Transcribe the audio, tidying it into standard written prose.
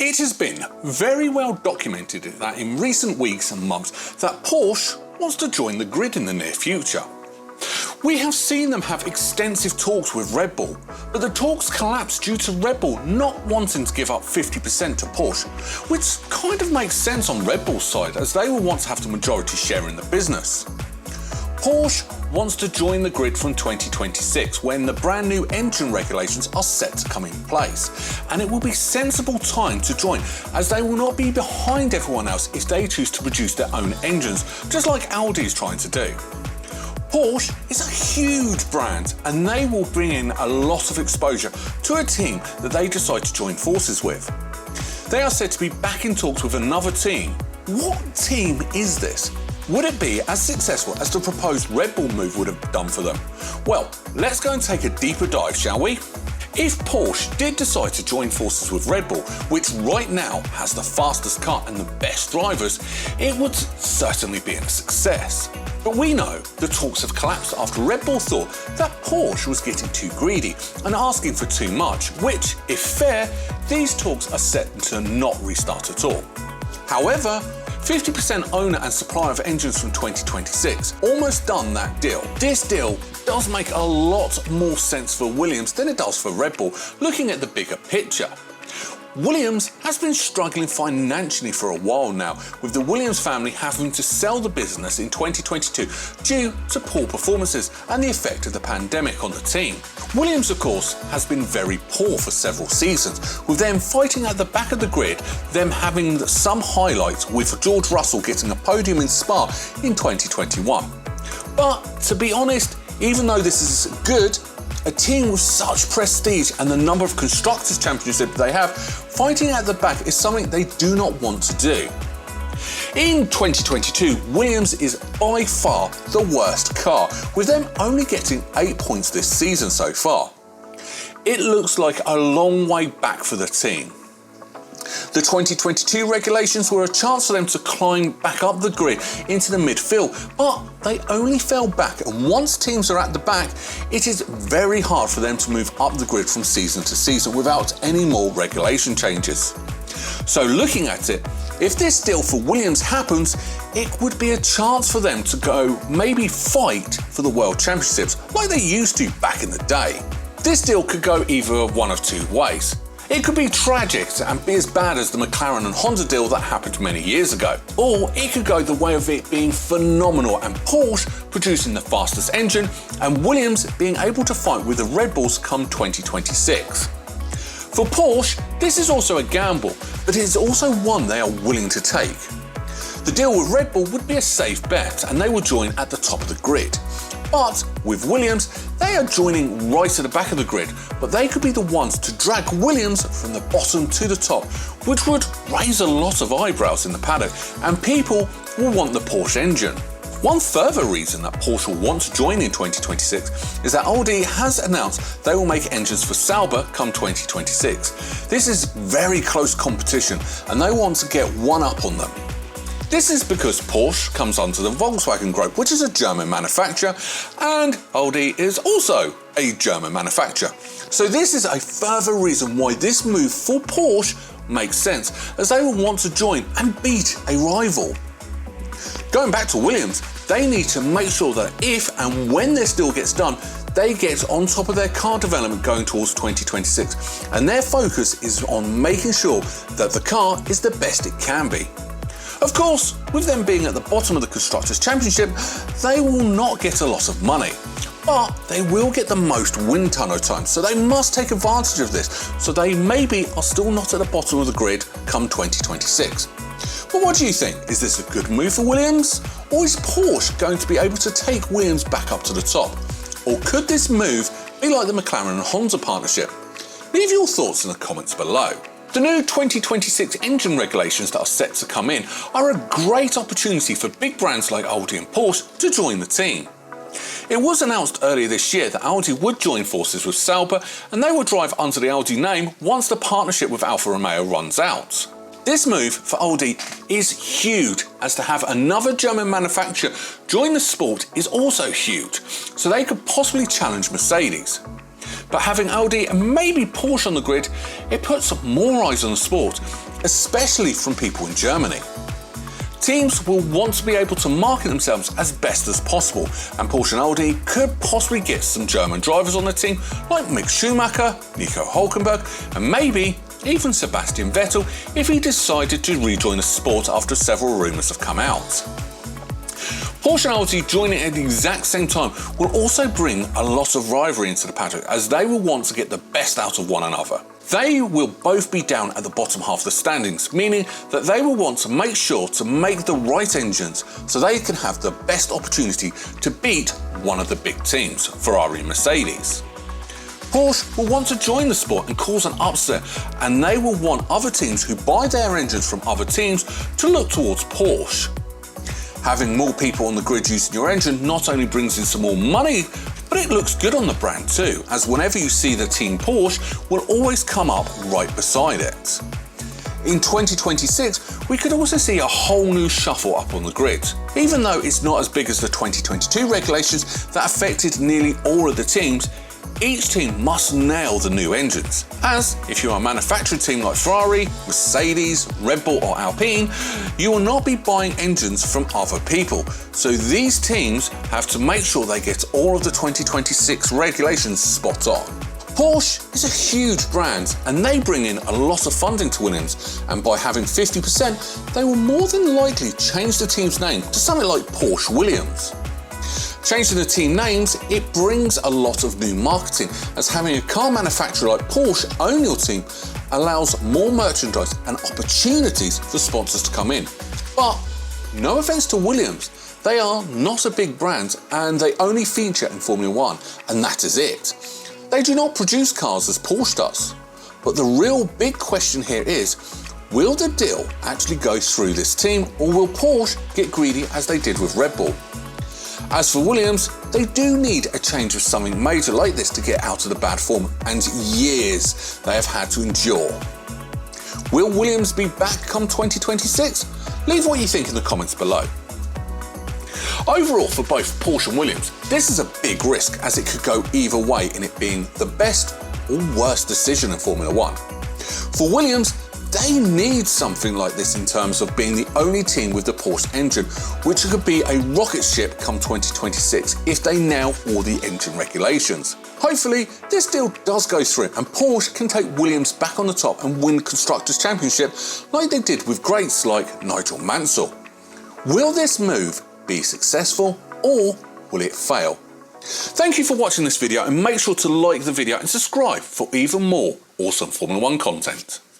It has been very well documented that in recent weeks and months that Porsche wants to join the grid in the near future. We have seen them have extensive talks with Red Bull, but the talks collapsed due to Red Bull not wanting to give up 50% to Porsche, which kind of makes sense on Red Bull's side as they will want to have the majority share in the business. Porsche wants to join the grid from 2026 when the brand new engine regulations are set to come in place, and it will be sensible time to join as they will not be behind everyone else if they choose to produce their own engines, just like Audi is trying to do. Porsche is a huge brand and they will bring in a lot of exposure to a team that they decide to join forces with. They are said to be back in talks with another team. What team is this? Would it be as successful as the proposed Red Bull move would have done for them? Well, let's go and take a deeper dive, shall we? If Porsche did decide to join forces with Red Bull, which right now has the fastest car and the best drivers, it would certainly be a success. But we know the talks have collapsed after Red Bull thought that Porsche was getting too greedy and asking for too much, which, if fair, these talks are set to not restart at all. However, 50% owner and supplier of engines from 2026 almost done that deal. This deal does make a lot more sense for Williams than it does for Red Bull, looking at the bigger picture. Williams has been struggling financially for a while now, with the Williams family having to sell the business in 2022 due to poor performances and the effect of the pandemic on the team. Williams, of course, has been very poor for several seasons, with them fighting at the back of the grid, them having some highlights with George Russell getting a podium in Spa in 2021. But to be honest, even though this is good, a team with such prestige and the number of Constructors' Championships they have, fighting at the back is something they do not want to do. In 2022, Williams is by far the worst car, with them only getting 8 points this season so far. It looks like a long way back for the team. The 2022 regulations were a chance for them to climb back up the grid into the midfield, but they only fell back, and once teams are at the back, it is very hard for them to move up the grid from season to season without any more regulation changes. So looking at it, if this deal for Williams happens, it would be a chance for them to go maybe fight for the World Championships like they used to back in the day. This deal could go either one of two ways. It could be tragic and be as bad as the McLaren and Honda deal that happened many years ago. Or it could go the way of it being phenomenal and Porsche producing the fastest engine and Williams being able to fight with the Red Bulls come 2026. For Porsche, this is also a gamble, but it is also one they are willing to take. The deal with Red Bull would be a safe bet and they will join at the top of the grid. But with Williams, they are joining right at the back of the grid, but they could be the ones to drag Williams from the bottom to the top, which would raise a lot of eyebrows in the paddock, and people will want the Porsche engine. One further reason that Porsche will want to join in 2026 is that Audi has announced they will make engines for Sauber come 2026. This is very close competition, and they want to get one up on them. This is because Porsche comes under the Volkswagen Group, which is a German manufacturer, and Audi is also a German manufacturer. So this is a further reason why this move for Porsche makes sense, as they will want to join and beat a rival. Going back to Williams, they need to make sure that if and when this deal gets done, they get on top of their car development going towards 2026, and their focus is on making sure that the car is the best it can be. Of course, with them being at the bottom of the Constructors' Championship, they will not get a lot of money, but they will get the most wind tunnel time, so they must take advantage of this, so they maybe are still not at the bottom of the grid come 2026. But what do you think? Is this a good move for Williams? Or is Porsche going to be able to take Williams back up to the top? Or could this move be like the McLaren and Honda partnership? Leave your thoughts in the comments below. The new 2026 engine regulations that are set to come in are a great opportunity for big brands like Audi and Porsche to join the team. It was announced earlier this year that Audi would join forces with Sauber and they will drive under the Audi name once the partnership with Alfa Romeo runs out. This move for Audi is huge, as to have another German manufacturer join the sport is also huge, so they could possibly challenge Mercedes. But having Audi and maybe Porsche on the grid, it puts more eyes on the sport, especially from people in Germany. Teams will want to be able to market themselves as best as possible, and Porsche and Audi could possibly get some German drivers on the team like Mick Schumacher, Nico Hülkenberg, and maybe even Sebastian Vettel if he decided to rejoin the sport after several rumours have come out. Porsche and Audi joining at the exact same time will also bring a lot of rivalry into the paddock, as they will want to get the best out of one another. They will both be down at the bottom half of the standings, meaning that they will want to make sure to make the right engines so they can have the best opportunity to beat one of the big teams, Ferrari and Mercedes. Porsche will want to join the sport and cause an upset, and they will want other teams who buy their engines from other teams to look towards Porsche. Having more people on the grid using your engine not only brings in some more money, but it looks good on the brand too, as whenever you see the team Porsche will always come up right beside it. In 2026, we could also see a whole new shuffle up on the grid. Even though it's not as big as the 2022 regulations that affected nearly all of the teams, each team must nail the new engines, as if you're a manufactured team like Ferrari, Mercedes, Red Bull or Alpine, you will not be buying engines from other people, so these teams have to make sure they get all of the 2026 regulations spot on. Porsche is a huge brand and they bring in a lot of funding to Williams, and by having 50%, they will more than likely change the team's name to something like Porsche Williams. Changing the team names, it brings a lot of new marketing, as having a car manufacturer like Porsche own your team allows more merchandise and opportunities for sponsors to come in. But no offence to Williams, they are not a big brand and they only feature in Formula 1, and that is it. They do not produce cars as Porsche does. But the real big question here is, will the deal actually go through this team, or will Porsche get greedy as they did with Red Bull? As for Williams, they do need a change of something major like this to get out of the bad form and years they have had to endure. Will Williams be back come 2026? Leave what you think in the comments below. Overall, for both Porsche and Williams, this is a big risk, as it could go either way in it being the best or worst decision in Formula 1. For Williams, they need something like this in terms of being the only team with the Porsche engine, which could be a rocket ship come 2026 if they nail all the engine regulations. Hopefully, this deal does go through and Porsche can take Williams back on the top and win Constructors' Championship like they did with greats like Nigel Mansell. Will this move be successful, or will it fail? Thank you for watching this video, and make sure to like the video and subscribe for even more awesome Formula 1 content.